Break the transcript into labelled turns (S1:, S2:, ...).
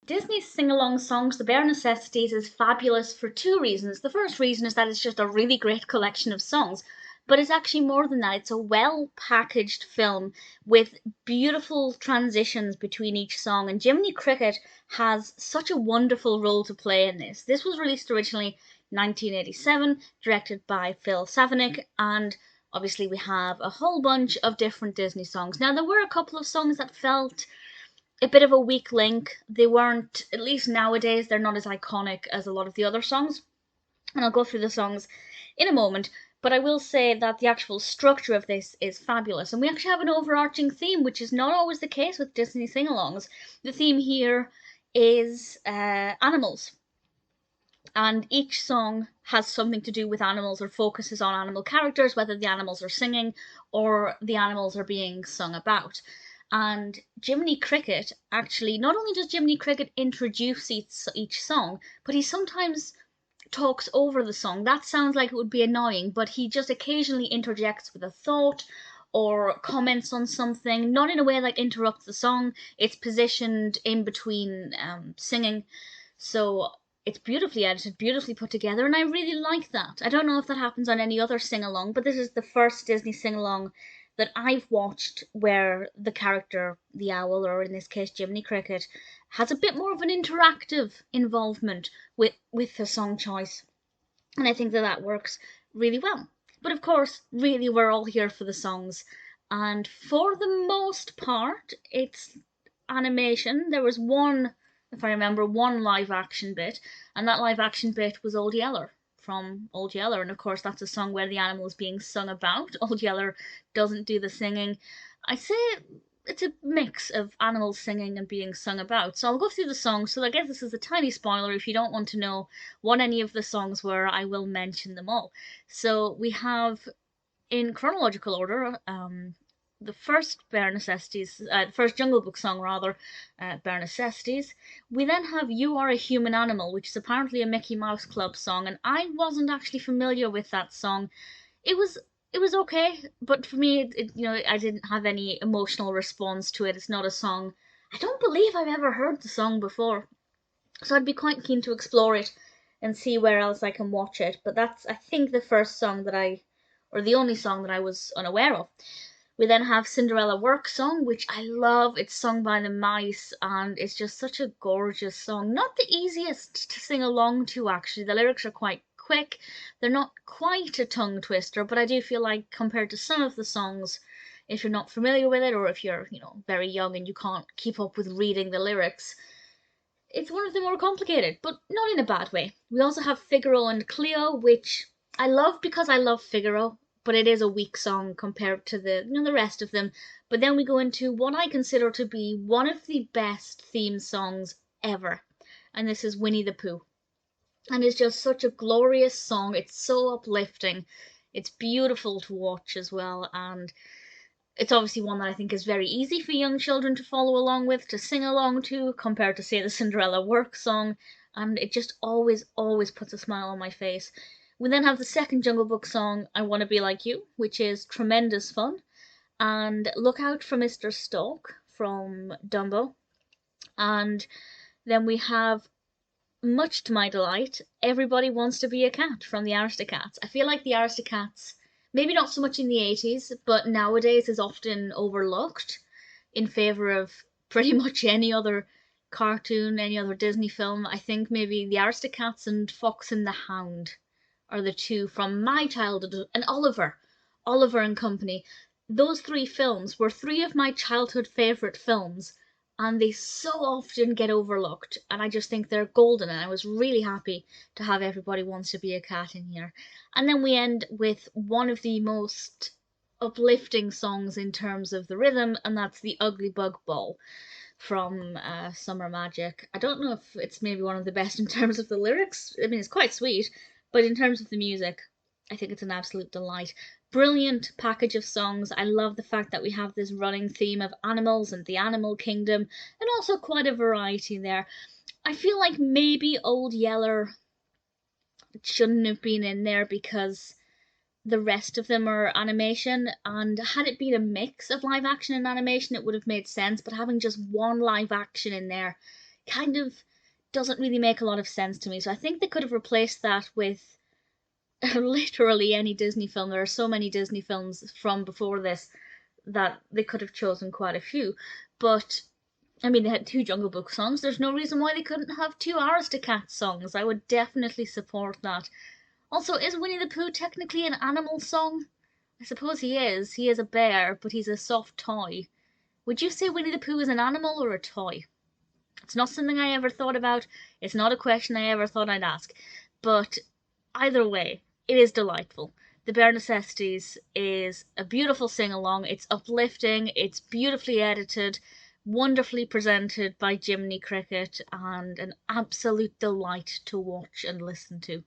S1: Disney's sing-along songs, The Bare Necessities, is fabulous for two reasons. The first reason is that it's just a really great collection of songs, but it's actually more than that. It's a well-packaged film with beautiful transitions between each song, and Jiminy Cricket has such a wonderful role to play in this. This was released originally 1987, directed by Phil Savenick, and obviously we have a whole bunch of different Disney songs. Now, there were a couple of songs that felt a bit of a weak link. They weren't, at least nowadays, they're not as iconic as a lot of the other songs. And I'll go through the songs in a moment. But I will say that the actual structure of this is fabulous. And we actually have an overarching theme, which is not always the case with Disney sing alongs. The theme here is animals. And each song has something to do with animals or focuses on animal characters, whether the animals are singing or the animals are being sung about. And Jiminy Cricket actually, not only does Jiminy Cricket introduce each song, but he sometimes talks over the song. That sounds like it would be annoying, but he just occasionally interjects with a thought or comments on something, not in a way that interrupts the song. It's positioned in between singing. So it's beautifully edited, beautifully put together, and I really like that. I don't know if that happens on any other sing along, but this is the first Disney sing along that I've watched where the character, the owl, or in this case Jiminy Cricket, has a bit more of an interactive involvement with the song choice. And I think that that works really well. But of course, really, we're all here for the songs. And for the most part, it's animation. There was one, if I remember, one live action bit, and that live action bit was Old Yeller from Old Yeller, and of course that's a song where the animal is being sung about. Old Yeller doesn't do the singing. I say it's a mix of animals singing and being sung about. So I'll go through the songs. So I guess this is a tiny spoiler. If you don't want to know what any of the songs were, I will mention them all. So we have, in chronological order, the first Bare Necessities, the first Jungle Book song rather, Bare Necessities. We then have You Are a Human Animal, which is apparently a Mickey Mouse Club song, and I wasn't actually familiar with that song. It was it was okay, but for me, I didn't have any emotional response to it. It's not a song. I don't believe I've ever heard the song before, so I'd be quite keen to explore it and see where else I can watch it. But that's, I think, the first song that or the only song that I was unaware of. We then have Cinderella Work Song, which I love. It's sung by the mice, and it's just such a gorgeous song. Not the easiest to sing along to, actually. The lyrics are quite quick. They're not quite a tongue twister, but I do feel like compared to some of the songs, if you're not familiar with it, or if you're, very young and you can't keep up with reading the lyrics, it's one of the more complicated, but not in a bad way. We also have Figaro and Cleo, which I love because I love Figaro, but it is a weak song compared to the rest of them. But then we go into what I consider to be one of the best theme songs ever, and this is Winnie the Pooh. And it's just such a glorious song. It's so uplifting. It's beautiful to watch as well, and it's obviously one that I think is very easy for young children to follow along with, to sing along to, compared to, say, the Cinderella Work Song, and it just always, always puts a smile on my face. We then have the second Jungle Book song, I Wanna Be Like You, which is tremendous fun, and Look Out for Mr Stork from Dumbo, and then we have, much to my delight, Everybody Wants to Be a Cat from the Aristocats. I feel like the Aristocats, maybe not so much in the 80s, but nowadays is often overlooked in favour of pretty much any other cartoon, any other Disney film. I think maybe the Aristocats and Fox and the Hound are the two from my childhood, and Oliver and Company. Those three films were three of my childhood favourite films, and they so often get overlooked, and I just think they're golden, and I was really happy to have Everybody Wants to Be a Cat in here. And then we end with one of the most uplifting songs in terms of the rhythm, and that's the Ugly Bug Ball from Summer Magic. I don't know if it's maybe one of the best in terms of the lyrics. I mean, it's quite sweet, but in terms of the music, I think it's an absolute delight. Brilliant package of songs. I love the fact that we have this running theme of animals and the animal kingdom, and also quite a variety there. I feel like maybe Old Yeller shouldn't have been in there because the rest of them are animation, and had it been a mix of live action and animation, it would have made sense, but having just one live action in there kind of doesn't really make a lot of sense to me. So I think they could have replaced that with literally any Disney film. There are so many Disney films from before this that they could have chosen quite a few. But I mean, they had two Jungle Book songs. There's no reason why they couldn't have two Aristocats songs. I would definitely support that. Also, is Winnie the Pooh technically an animal song? I suppose he is. He is a bear, but he's a soft toy. Would you say Winnie the Pooh is an animal or a toy? It's not something I ever thought about. It's not a question I ever thought I'd ask. But either way, it is delightful. The Bare Necessities is a beautiful sing-along. It's uplifting. It's beautifully edited, wonderfully presented by Jiminy Cricket, and an absolute delight to watch and listen to.